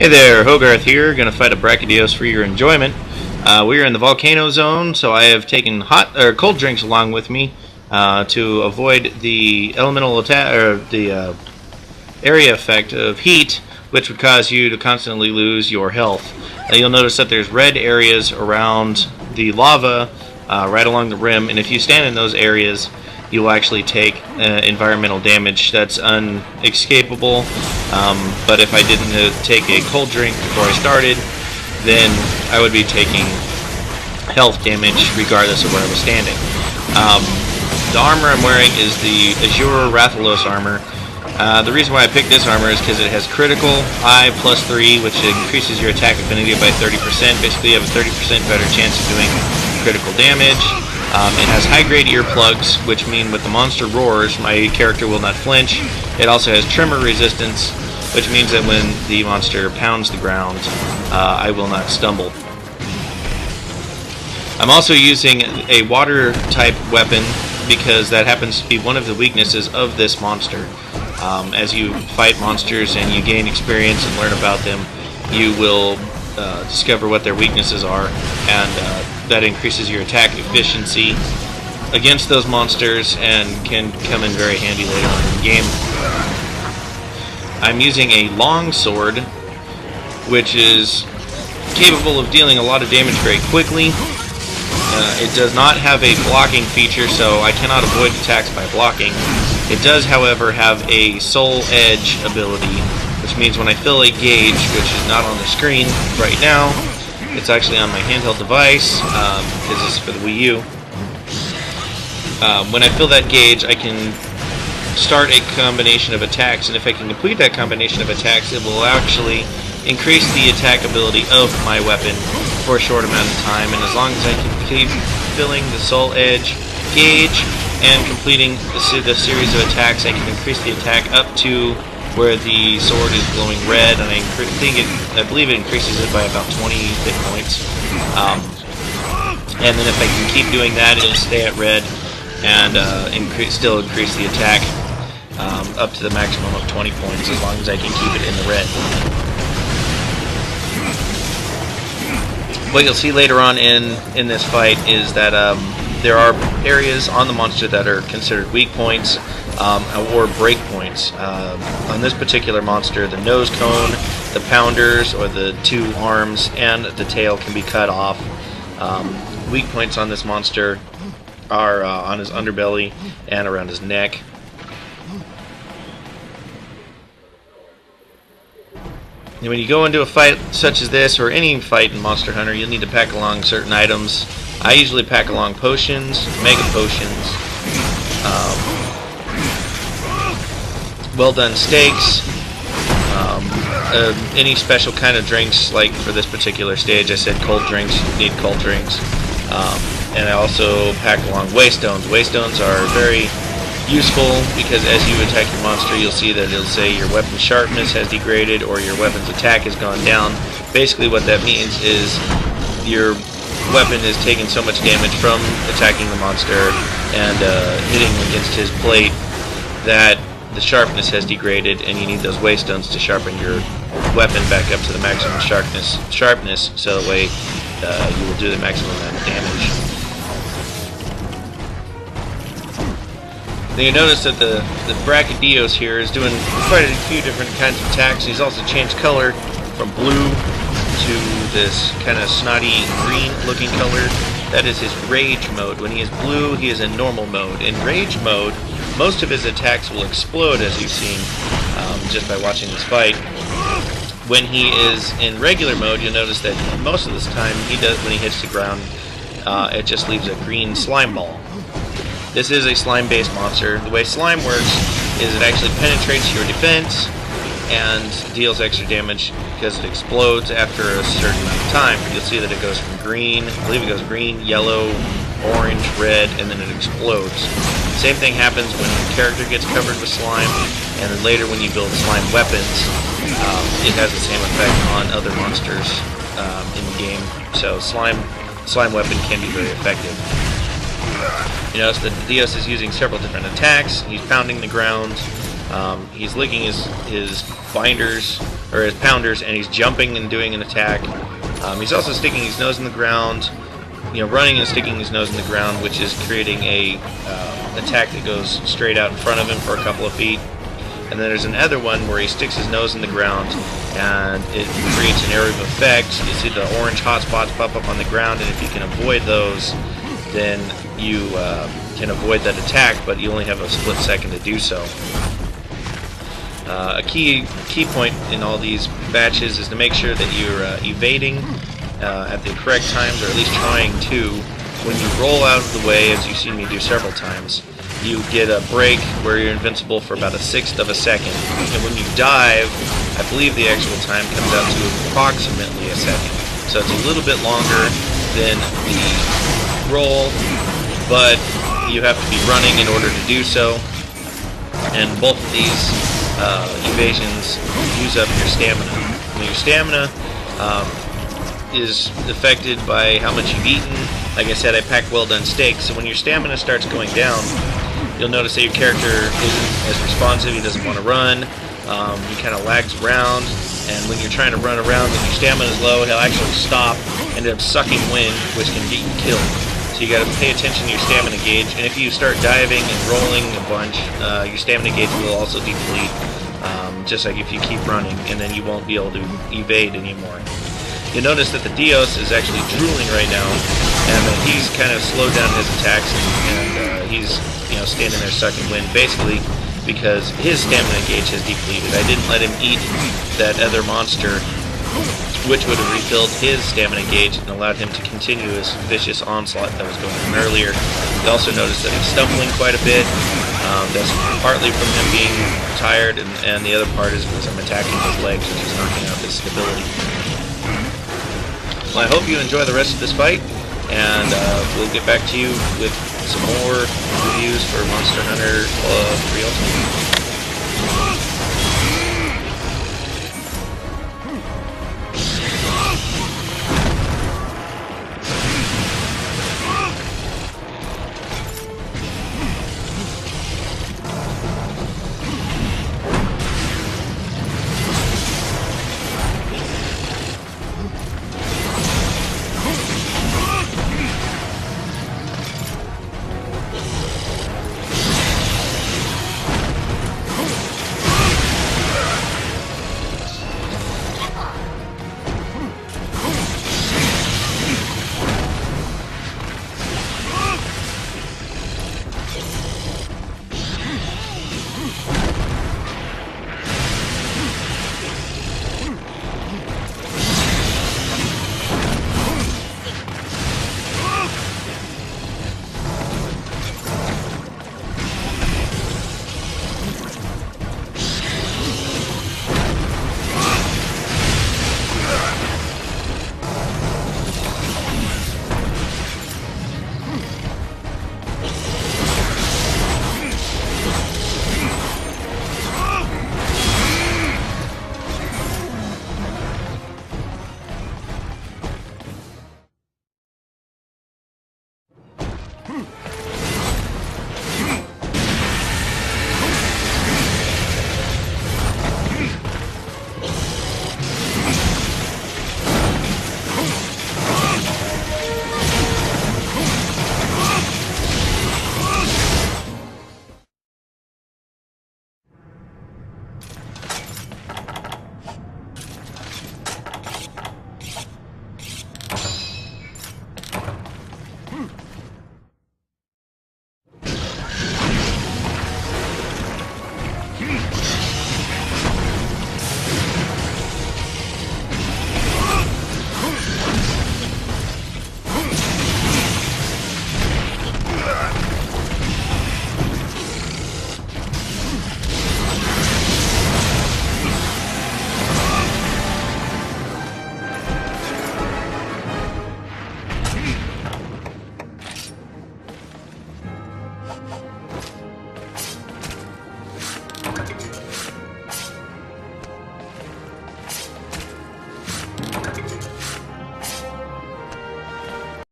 Hey there, Hogarth here, gonna fight a Brachiodeos for your enjoyment. We are in the volcano zone, so I have taken hot or cold drinks along with me to avoid the elemental attack or the area effect of heat, which would cause you to constantly lose your health. You'll notice that there's red areas around the lava right along the rim, and if you stand in those areas, you will actually take environmental damage that's unescapable. But if I didn't take a cold drink before I started, then I would be taking health damage regardless of where I was standing. The armor I'm wearing is the Azure Rathalos armor. The reason why I picked this armor is because it has critical I +3, which increases your attack affinity by 30%. Basically, you have a 30% better chance of doing critical damage. It has high-grade earplugs, which mean with the monster roars, my character will not flinch. It also has tremor resistance, which means that when the monster pounds the ground, I will not stumble. I'm also using a water-type weapon because that happens to be one of the weaknesses of this monster. As you fight monsters and you gain experience and learn about them, you will discover what their weaknesses are, and that increases your attack efficiency against those monsters and can come in very handy later on in the game. I'm using a long sword, which is capable of dealing a lot of damage very quickly. It does not have a blocking feature, so I cannot avoid attacks by blocking. It does, however, have a soul edge ability, which means when I fill a gauge, which is not on the screen right now, it's actually on my handheld device, because this is for the Wii U. When I fill that gauge, I can start a combination of attacks, and if I can complete that combination of attacks, it will actually increase the attack ability of my weapon for a short amount of time, and as long as I can keep filling the soul edge gauge and completing the series of attacks, I can increase the attack up to where the sword is glowing red, and I believe it increases it by about 20 hit points. And then if I can keep doing that, it'll stay at red and still increase the attack up to the maximum of 20 points as long as I can keep it in the red. What you'll see later on in this fight is that there are areas on the monster that are considered weak points or break points. On this particular monster, the nose cone, the pounders, or the two arms, and the tail can be cut off. Weak points on this monster are on his underbelly and around his neck. And when you go into a fight such as this, or any fight in Monster Hunter, you'll need to pack along certain items. I usually pack along potions, mega potions, well-done steaks, any special kind of drinks, like for this particular stage I said cold drinks, you need cold drinks, and I also pack along waystones. Waystones are very useful because as you attack your monster, you'll see that it'll say your weapon's sharpness has degraded or your weapon's attack has gone down. Basically what that means is your weapon is taking so much damage from attacking the monster and hitting against his plate that the sharpness has degraded, and you need those waystones to sharpen your weapon back up to the maximum sharpness, so that way you will do the maximum amount of damage. Now you notice that the Brachiodeos here is doing quite a few different kinds of attacks. He's also changed color from blue to this kind of snotty green looking color. That is his rage mode. When he is blue, he is in normal mode. In rage mode, most of his attacks will explode, as you've seen just by watching this fight. When he is in regular mode, you'll notice that most of this time when he hits the ground, it just leaves a green slime ball. This is a slime-based monster. The way slime works is it actually penetrates your defense and deals extra damage because it explodes after a certain amount of time. You'll see that it goes from green, I believe it goes green, yellow, orange, red, and then it explodes. Same thing happens when your character gets covered with slime, and then later when you build slime weapons, it has the same effect on other monsters in the game. So slime weapon can be very effective. You notice that Dios is using several different attacks. He's pounding the ground. He's licking his binders or his pounders, and he's jumping and doing an attack. He's also sticking his nose in the ground, running and sticking his nose in the ground, which is creating a attack that goes straight out in front of him for a couple of feet. And then there's another one where he sticks his nose in the ground, and it creates an area of effect. You see the orange hot spots pop up on the ground, and if you can avoid those, then you can avoid that attack, but you only have a split second to do so. A key point in all these batches is to make sure that you're evading at the correct times, or at least trying to. When you roll out of the way, as you've seen me do several times, you get a break where you're invincible for about 1/6 of a second. And when you dive, I believe the actual time comes out to approximately a second. So it's a little bit longer than the roll, but you have to be running in order to do so. And both of these evasions use up your stamina. And your stamina is affected by how much you've eaten. Like I said, I pack well-done steaks, so when your stamina starts going down, you'll notice that your character isn't as responsive. He doesn't want to run. He kind of lags around, and when you're trying to run around and your stamina is low, he'll actually stop, end up sucking wind, which can get you killed. So you got to pay attention to your stamina gauge, and if you start diving and rolling a bunch, your stamina gauge will also deplete, just like if you keep running, and then you won't be able to evade anymore. You'll notice that the Dios is actually drooling right now, and that he's kind of slowed down his attacks, and he's standing there sucking wind, basically because his stamina gauge has depleted. I didn't let him eat that other monster, which would have refilled his stamina gauge and allowed him to continue his vicious onslaught that was going on earlier. You also notice that he's stumbling quite a bit. That's partly from him being tired, and the other part is because I'm attacking his legs, which is knocking out his stability. Well, I hope you enjoy the rest of this fight, and we'll get back to you with some more reviews for Monster Hunter 3 Ultimate.